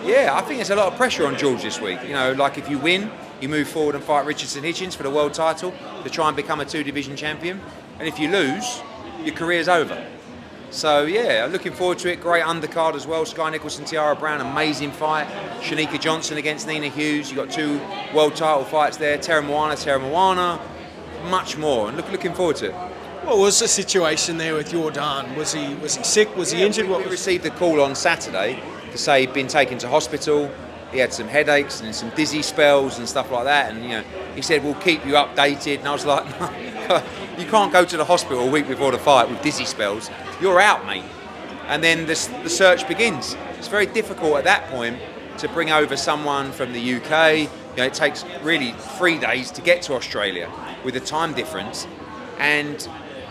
Yeah, I think there's a lot of pressure on George this week. You know, like if you win, you move forward and fight Richardson Hitchens for the world title to try and become a 2-division champion. And if you lose, your career's over. So yeah, looking forward to it. Great undercard as well. Sky Nicholson, Tiara Brown, amazing fight. Shanika Johnson against Nina Hughes. You got 2 world title fights there. Tera Moana, much more. And looking forward to it. What was the situation there with Jordan? Was he sick? Was he injured? We received a call on Saturday to say he'd been taken to hospital. He had some headaches and some dizzy spells and stuff like that. And he said, "We'll keep you updated." And I was like, "No, you can't go to the hospital a week before the fight with dizzy spells. You're out, mate." And then the search begins. It's very difficult at that point to bring over someone from the UK. It takes really 3 days to get to Australia with a time difference. And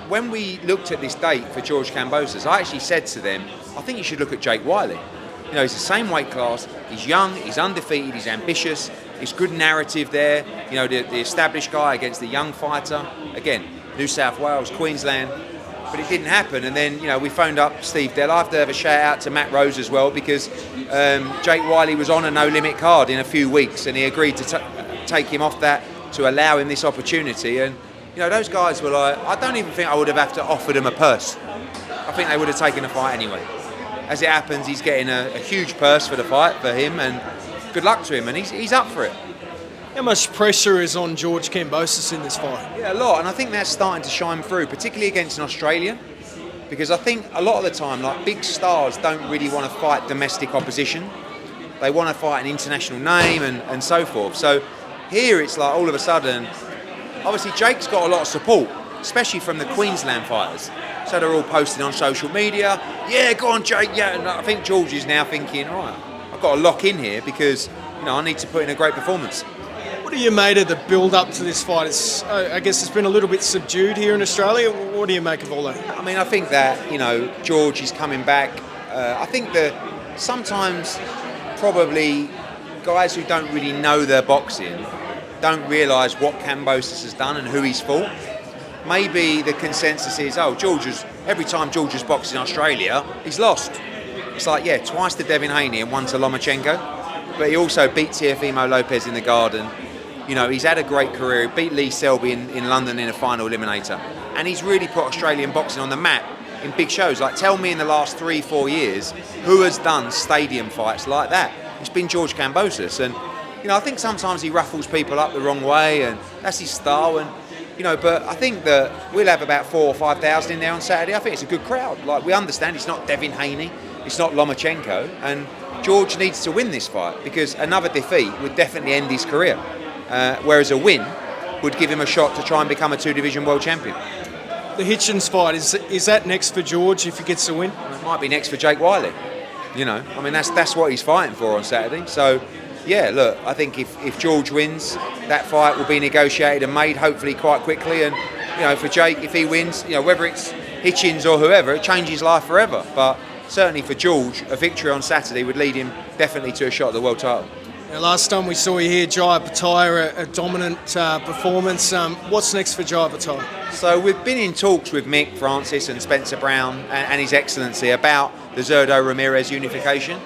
when we looked at this date for George Kambosos, I actually said to them, "I think you should look at Jake Wiley. He's the same weight class. He's young. He's undefeated. He's ambitious. It's good narrative there. The established guy against the young fighter. Again, New South Wales, Queensland." But it didn't happen. And then, we phoned up Steve Dell. I have to have a shout out to Matt Rose as well, because Jake Wiley was on a no-limit card in a few weeks, and he agreed to take him off that to allow him this opportunity. And, those guys were like, I don't even think I would have to offer them a purse. I think they would have taken the fight anyway. As it happens, he's getting a huge purse for the fight for him, and good luck to him, and he's up for it. How much pressure is on George Kambosos in this fight? Yeah, a lot, and I think that's starting to shine through, particularly against an Australian, because I think a lot of the time, like, big stars don't really want to fight domestic opposition. They want to fight an international name and so forth. So here it's like all of a sudden, obviously Jake's got a lot of support, especially from the Queensland fighters. So they're all posting on social media, "Yeah, go on, Jake, yeah." And I think George is now thinking, all right, I've got to lock in here because, I need to put in a great performance. What do you made of the build-up to this fight? I guess it's been a little bit subdued here in Australia. What do you make of all that? I mean, I think that, George is coming back. I think that sometimes probably guys who don't really know their boxing don't realise what Kambosos has done and who he's fought. Maybe the consensus is, every time George has boxed in Australia, he's lost. It's like, yeah, twice to Devin Haney and once to Lomachenko. But he also beat Teofimo Lopez in the Garden. He's had a great career. He beat Lee Selby in London in a final eliminator. And he's really put Australian boxing on the map in big shows. Like, tell me in the last 3-4 years, who has done stadium fights like that? It's been George Kambosos. And, I think sometimes he ruffles people up the wrong way, and that's his style. And, but I think that we'll have about 4,000 or 5,000 in there on Saturday. I think it's a good crowd. Like, we understand it's not Devin Haney, it's not Lomachenko, and George needs to win this fight because another defeat would definitely end his career, whereas a win would give him a shot to try and become a 2-division world champion. The Hitchens fight, is that next for George if he gets a win? It might be next for Jake Wiley. That's what he's fighting for on Saturday. So, yeah, look, I think if George wins, that fight will be negotiated and made hopefully quite quickly. And, for Jake, if he wins, whether it's Hitchens or whoever, it changes his life forever. But certainly for George, a victory on Saturday would lead him definitely to a shot at the world title. Now, last time we saw you here, Jai Opetaia, a dominant performance. What's next for Jai Opetaia? So we've been in talks with Mick Francis and Spencer Brown and His Excellency about the Zurdo Ramirez unification.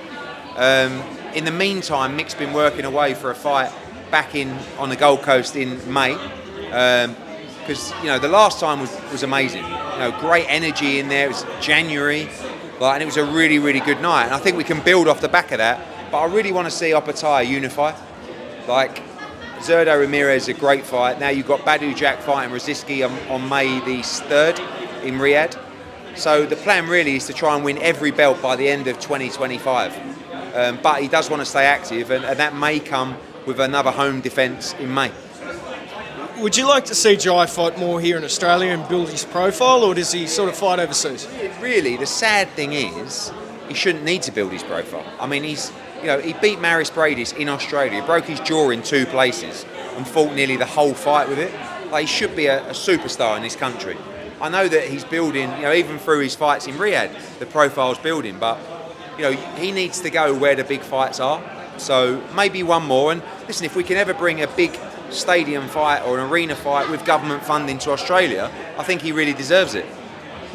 In the meantime, Mick's been working away for a fight back on the Gold Coast in May. Because, the last time was amazing. Great energy in there. It was January. And it was a really, really good night. And I think we can build off the back of that. But I really want to see Opetaia unify. Zurdo Ramirez is a great fight. Now you've got Badu Jack fighting Rosicky on May the 3rd in Riyadh. So the plan really is to try and win every belt by the end of 2025. But he does want to stay active, and that may come with another home defence in May. Would you like to see Jai fight more here in Australia and build his profile, or does he sort of fight overseas? Really, the sad thing is he shouldn't need to build his profile. I mean, he beat Maris Bradis in Australia, broke his jaw in 2 places and fought nearly the whole fight with it. He should be a superstar in this country. I know that he's building, even through his fights in Riyadh, the profile's building, but, he needs to go where the big fights are. So maybe one more. And listen, if we can ever bring a big stadium fight or an arena fight with government funding to Australia, I think he really deserves it.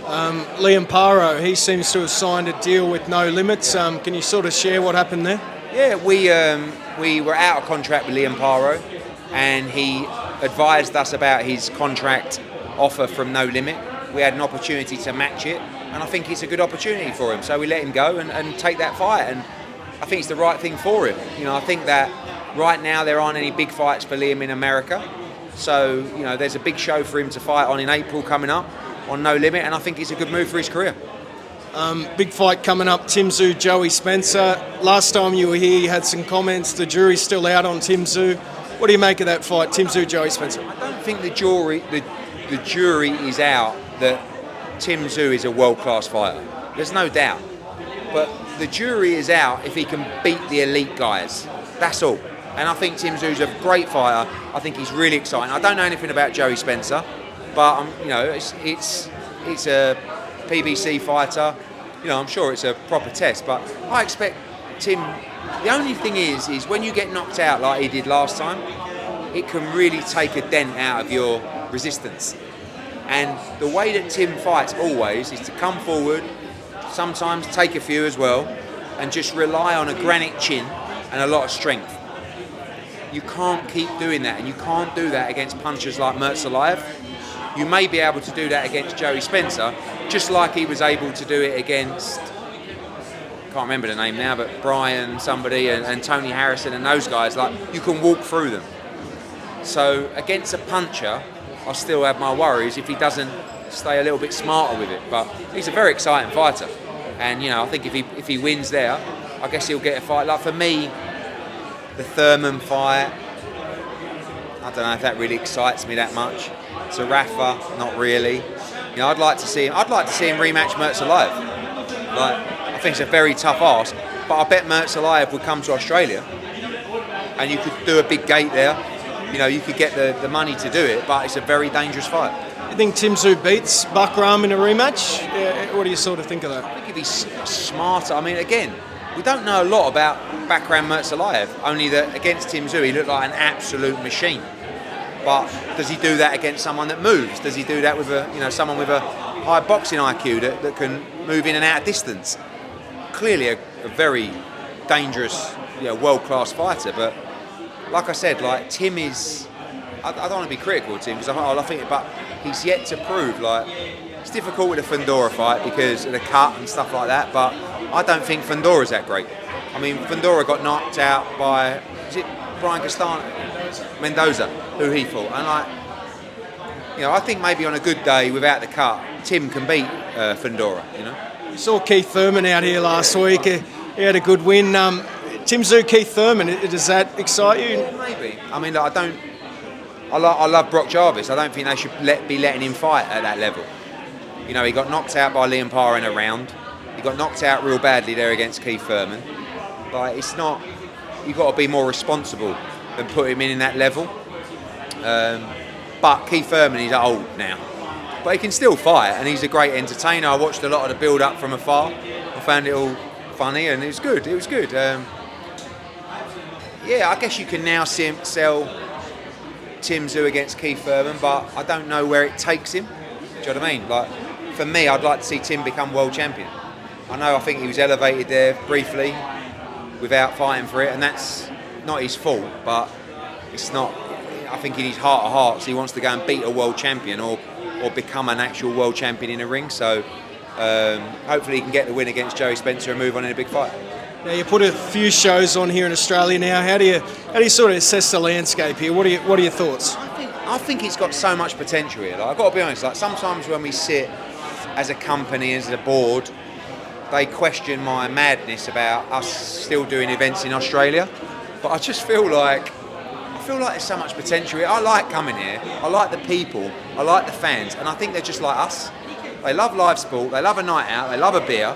Liam Paro, he seems to have signed a deal with no limits. Can you sort of share what happened there? Yeah, we were out of contract with Liam Paro, and he advised us about his contract offer from No Limit. We had an opportunity to match it, and I think it's a good opportunity for him. So we let him go and take that fight, and I think it's the right thing for him. You know, I think that right now there aren't any big fights for Liam in America, so you know there's a big show for him to fight on in April coming up on No Limit, and I think it's a good move for his career. Big fight coming up, Tszyu, Joey Spencer. Last time you were here, you had some comments. The jury's still out on Tszyu. What do you make of that fight, Tszyu, Joey Spencer? I don't think the jury is out that Tszyu is a world-class fighter. There's no doubt. But the jury is out if he can beat the elite guys. That's all. And I think Tszyu's a great fighter. I think he's really exciting. I don't know anything about Joey Spencer, but you know, it's a PBC fighter. You know, I'm sure it's a proper test, but I expect Tim. The only thing is when you get knocked out like he did last time, it can really take a dent out of your resistance. And the way that Tim fights always is to come forward, sometimes take a few as well, and just rely on a granite chin and a lot of strength. You can't keep doing that, and you can't do that against punchers like Mertzalayev. You may be able to do that against Joey Spencer, just like he was able to do it against, can't remember the name now, but Brian somebody and Tony Harrison and those guys. Like, you can walk through them. So against a puncher, I still have my worries if he doesn't stay a little bit smarter with it. But he's a very exciting fighter, and you know, I think if he wins there, I guess he'll get a fight. Like for me, the Thurman fight, I don't know if that really excites me that much. Zarafa, not really. You know, I'd like to see him rematch Mertzalayev. Like, I think it's a very tough ask, but I bet Mertzalayev would come to Australia, and you could do a big gate there. You know, you could get the money to do it, but it's a very dangerous fight. You think Tszyu beats Buckram in a rematch? What do you sort of think of that? I think if he's smarter, I mean, again, we don't know a lot about Backram Mertzalayev, only that against Tszyu he looked like an absolute machine. But does he do that against someone that moves? Does he do that with someone with a high boxing IQ that can move in and out of distance? Clearly a very dangerous, world-class fighter. But like I said, like Tim is, I don't want to be critical of Tim because I think it, but he's yet to prove. Like, it's difficult with a Fundora fight because of the cut and stuff like that. But I don't think Fundora's that great. I mean, Fundora got knocked out by, is it Brian Mendoza, who he fought, and I think maybe on a good day without the cut, Tim can beat Fundora. You saw Keith Thurman out here last week. He had a good win. Tszyu, Keith Thurman, does that excite you? Maybe. I mean, I love Brock Jarvis. I don't think they should be letting him fight at that level. He got knocked out by Liam Paro in a round. He got knocked out real badly there against Keith Thurman. Like, it's not. You've got to be more responsible than put him in that level. But Keith Thurman is old now. But he can still fight, and he's a great entertainer. I watched a lot of the build-up from afar. I found it all funny, and it was good. I guess you can now sell Tszyu against Keith Thurman, but I don't know where it takes him. Do you know what I mean? Like, for me, I'd like to see Tim become world champion. I think he was elevated there briefly without fighting for it, and that's not his fault, but it's not. I think in his heart of hearts, he wants to go and beat a world champion or become an actual world champion in a ring. So hopefully he can get the win against Joey Spencer and move on in a big fight. Now, you put a few shows on here in Australia now. How do you sort of assess the landscape here? What are your thoughts? I think it's got so much potential here. Like, I've got to be honest. Like, sometimes when we sit as a company, as a board, they question my madness about us still doing events in Australia. But I just feel like there's so much potential here. I like coming here. I like the people. I like the fans, and I think they're just like us. They love live sport. They love a night out. They love a beer.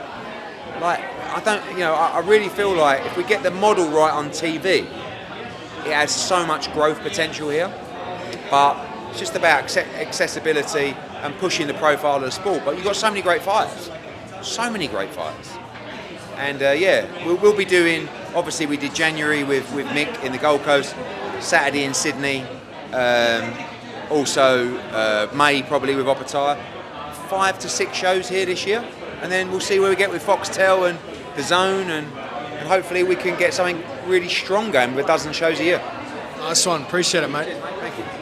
Like, I really feel like if we get the model right on TV, it has so much growth potential here. But it's just about accessibility and pushing the profile of the sport. But you've got so many great fighters. And we'll be doing, obviously we did January with Mick in the Gold Coast, Saturday in Sydney, also May probably with Opetaia. 5 to 6 shows here this year, and then we'll see where we get with Foxtel and The Zone, and hopefully we can get something really strong going with a dozen shows a year. Nice one. Appreciate it, mate. Thank you.